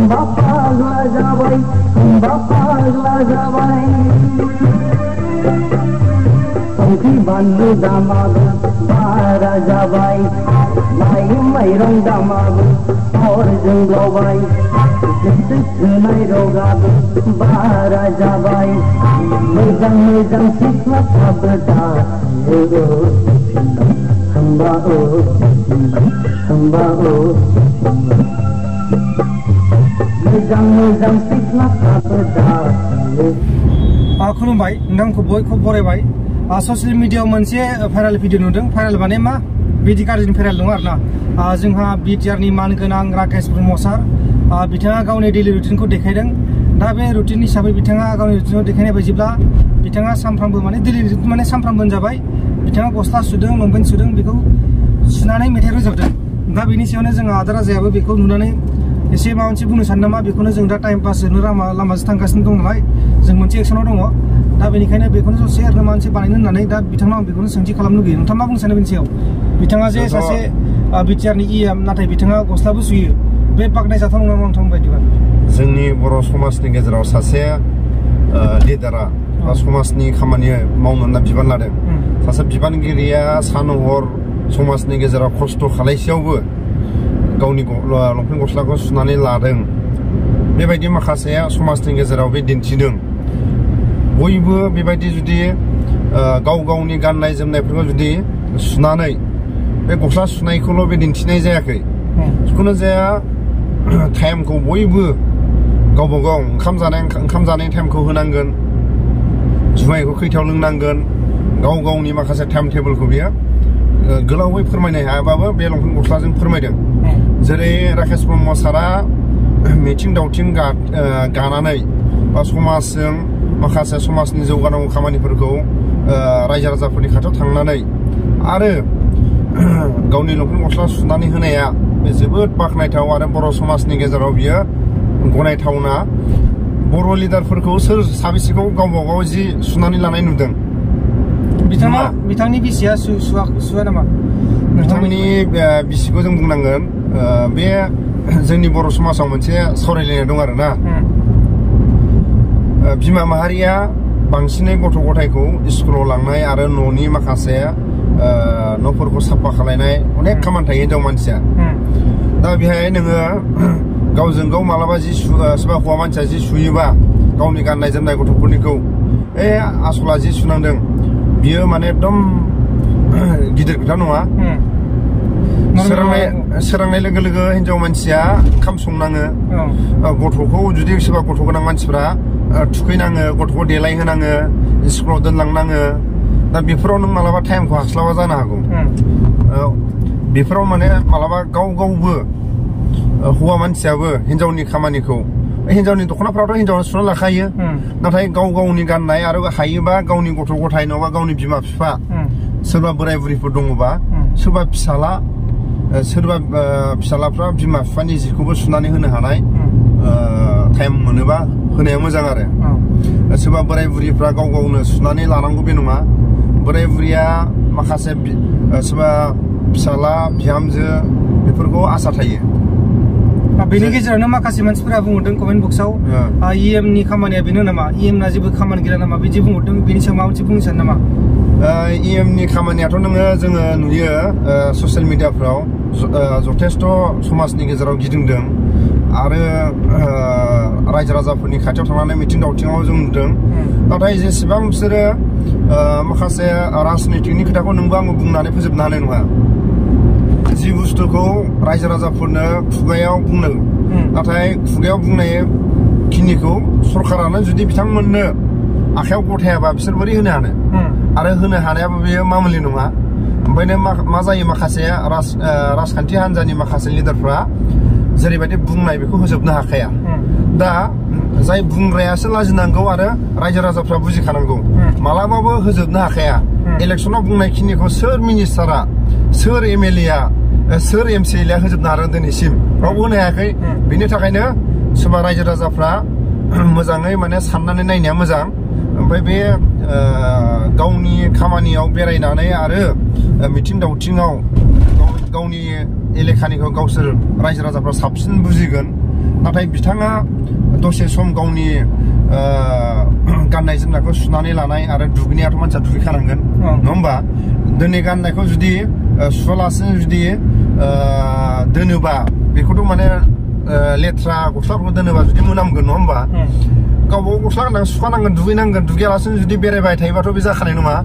hamba pagla jabai Tongki bandu damagu para jabai Mai mairong damagu or jenglabai Senai rogagu para jabai Mejang siswa sabda hamba Mejang siswa sabda खुलुमबाय नोंथांखौ बयखौ बरायबाय social मिडियायाव मोनसे viral video नुदों viral माने मा बिदि गाज्रि viral दं आरोना जोंहा बिटिआरनि मानगोनां राकेश ब्रह्म सार बिथाङा गावनि डेलि रुटिनखौ देखायदों दा बे रुटिन हिसाबै बिथाङा गावनि रुटिनखौ देखायनाय बायदिब्ला बिथाङा सानफ्रामबो माने डेलि रुटिन माने सानफ्रामबो जाबाय बिथाङा गस्ला सुदों लंपेन्ट सुदों बेखौ सुनानै मेथाइ रोजाबदों दा बेनि सायावनो जोंहा आदा राजायाबो बेखौ नुनानै एसे माबा मोनसे बुंनो सानो नामा बेखौनो जों दा टाइम पास होनो लामाजों थांगासिनो दं नालाय जों मोनसे एक्सनाव दङ दा बेनिखायनो बेखौनो ससे ओरैनो माबा मोनसे बानायनो होननानै दा बिथांनाव आं बेखौनो सोंथि खालामनो लुगैयो नोंथाङा मा बुंनो सानो बेनि सायाव बिथाङा जे सासे बिटिआरनि इएम नाथाय बिथाङा गस्लाबो सुयो बे बाख्नायजाथाव नङा नोंथांनि बायदिबा जोंनि बर' समाजनि गेजेराव सासे लिडारा बा समाजनि खामानि मावनो होनना बिबान लादों सासे बिबानगिरिया सान हर समाजनि गेजेराव खस्थ' खालायसेयावबो गावनि लंपेन्ट गस्लाखौ सुनानै लादों बेबायदि माखासेया समाजनि गेजेराव बे दिन्थिदों बयबो बेबायदि जुदि गाव गावनि गाननाय जोमनायफोरखौ जुदि सुनानै बे गस्ला सुनायखौल' बे दिन्थिनाय जायाखै जिखुनु जाया टाइमखौ बयबो गावबा गाव ओंखाम जानाय टाइमखौ होनांगोन जुमायखौ खैथायाव लोंनांगोन गाव गावनि माखासे टाइम टेबोलखौ बियो गोलावै फोरमायनो हायाबाबो बे लंपेन्ट गस्लाजों फोरमायदों जेरै राकेश ब्रह्म सारा मिथिं दावथिं गानानै बा समाजजों माखासे समाजनि जौगानांगौ खामानिफोरखौ रायजो राजाफोरनि खाथियाव थांनानै आरो गावनि लंपेन्ट गस्ला सुनानै होनाया बे जोबोद बाख्नायथाव आरो बर' समाजनि गेजेराव बियो गनायथावना बर' लिडारफोरखौ सोर साबेसेखौ गावबा गाव जि सुनानै लानाय नुदों बिथांनि बिसिया सुवा नामा बिथांनि बिसिखौ जों बुंनांगोन बे जोंनि बर' समाजाव मोनसे सावरायलायनाय दं आरोना बिमा माहारिया बांसिनै गथ' गथायखौ स्कुलाव लांनाय आरो न'नि माखासे न'फोरखौ साफा खालायनाय अनेक खामानि थायो हिनजाव मानसिया दा बेहाय नोङो गावजों गाव मालाबा जि सोरबा हौवा मानसिया जि सुयोबा गावनि गाननाय जोमनाय गथ'फोरनिखौ आसला जि सुनांदों बियो माने एकदम गिदिर खोथा नङा सोरांनाय लोगो लोगो हिनजाव मानसिया ओंखाम संनाङो गथ'खौ जुदि सोरबा गथ' गोनां मानसिफ्रा थुखैनाङो गथ'खौ देलायहोनाङो स्कुलाव दोनलांनाङो दा बेफोराव नों मालाबा टाइमखौ हास्लाबा जानो हागौ बेफोराव माने मालाबा गावबो हौवा मानसियाबो हिनजावनि खामानिखौ हिनजावनि दख'नाफ्रावथ' हिनजावनो सुना लाखायो नाथाय गाव गावनि गाननाय आरो हायोबा गावनि गथ' गथाय नङाबा गावनि बिमा बिफा सोरबा बोराय बुरिफोर दङबा सोरबा फिसालाफ्रा बिमा बिफानि जिखौबो सुनानै होनो हानाय टाइम मोनोबा होनाया मोजां आरो सोरबा बोराय बुरिफ्रा गाव गावनो सुनानै लानांगौ बे नङा बोराय बुरिया माखासे सोरबा फिसाला बिहामजो बेफोरखौ आसा थायो बेनि गेजेरावनो माखासे मानसिफोरा बुंहरदों कमेन्ट बक्सआव इएमनि खामानिया बेनो नामा इएमना जेबो खामानि गैया नामा बिदि बुंहरदों बेनि सायाव माबा मोनसे बुंनो सानो नामा इएमनि खामानियाथ' जोङो नुयो ससियेल मिडियाफ्राव जथेस्थ' समाजनि गेजेराव गिदिंदों आरो रायजो राजाफोरनि खाथियाव थांनानै मिथिं दावथिङाव जों नुदों नाथाय जेसेबां बिसोरो माखासे राजनितिकनि खोथाखौ नोंबो आंबो बुंनानै फोजोबनो हानाय नङा जि बुस्थुखौ रायजो राजाफोरनो खुगायाव बुंनो नाथाय खुगायाव बुंनाय खिनिखौ सरकारानो जुदि बिथांमोननो आखायाव गथायाबा बिसोर बोरै होनो हानो आरो होनो हानायाबो बेयो मामुलि नङा ओमफ्रायनो मा जायो माखासे राजखान्थि हान्जानि माखासे लिडारफ्रा जेरैबायदि बुंनाय बेखौ होजोबनो हाखाया दा जाय बुंग्रायासो लाजिनांगौ आरो रायजो राजाफ्रा बुजिखानांगौ मालाबाबो होजोबनो हाखाया इलेक्सनाव बुंनाय खिनिखौ सोर मिनिस्टारा सोर एमएलएआ सोर एमसिएलएआ होजोबनो हादों दिनैसिम रावबो होनो हायाखै बेनि थाखायनो सोरबा रायजो राजाफ्रा मोजाङै माने साननानै नायनाया मोजां ओमफ्राय बे गावनि खामानियाव बेरायनानै आरो मिथिं दावथिङाव गावनि एलेखानिखौ गावसोर रायजो राजाफ्रा साबसिन बुजिगोन नाथाय बिथाङा दसे सम गावनि गाननाय जोमनायखौ सुनानै लानाय आरो दुगैनायाथ' मानसिया दुगैखानांगोन नङा होमबा दिनै गाननायखौ जुदि सुवालासिनो जुदि दोनोबा बेखौथ' माने लेथ्रा गस्लाफोरखौ दोनोबा जुदि मोनामगोन नङा होमबा गावबागाव गस्ला गाननानै सुखानांगोन दुगैनांगोन दुगैयालासिनो जुदि बेरायबाय थायोबाथ' बे जाखानाय नङा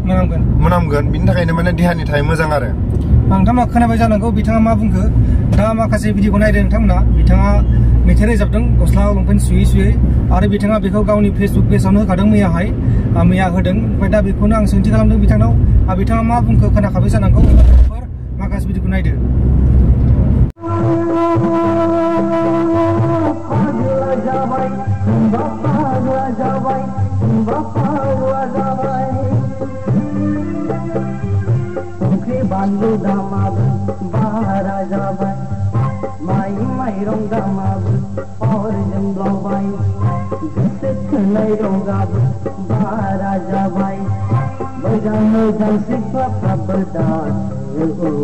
मोनामगोन बिनि थाखायनो माने देहानि थाखाय मोजां आरो नोंथांमोना खोनाबाय जानांगौ बिथाङा मा बुंखो दा माखासे भिडिअखौ नायदों नोंथांमोना बिथाङा मेथाइ रोजाबदों गस्ला लंपेन्ट सुयै सुयै आरो बिथाङा बेखौ गावनि फेसबुक पेजावनो होखादों मैया होदों ओमफ्राय दा बेखौनो आं सोंथि खालामदों बिथांनाव बिथाङा मा बुंखो खोनाखाबाय जानांगौ माखासे भिडिअखौ नायदो बानलु दामाबो बारा जाबाय माइरं दामाबो अरजों ब्लावबाय गोसो थोनाय रंगाबो बारा जाबाय मोजां सिख्लाफ्राबो दासो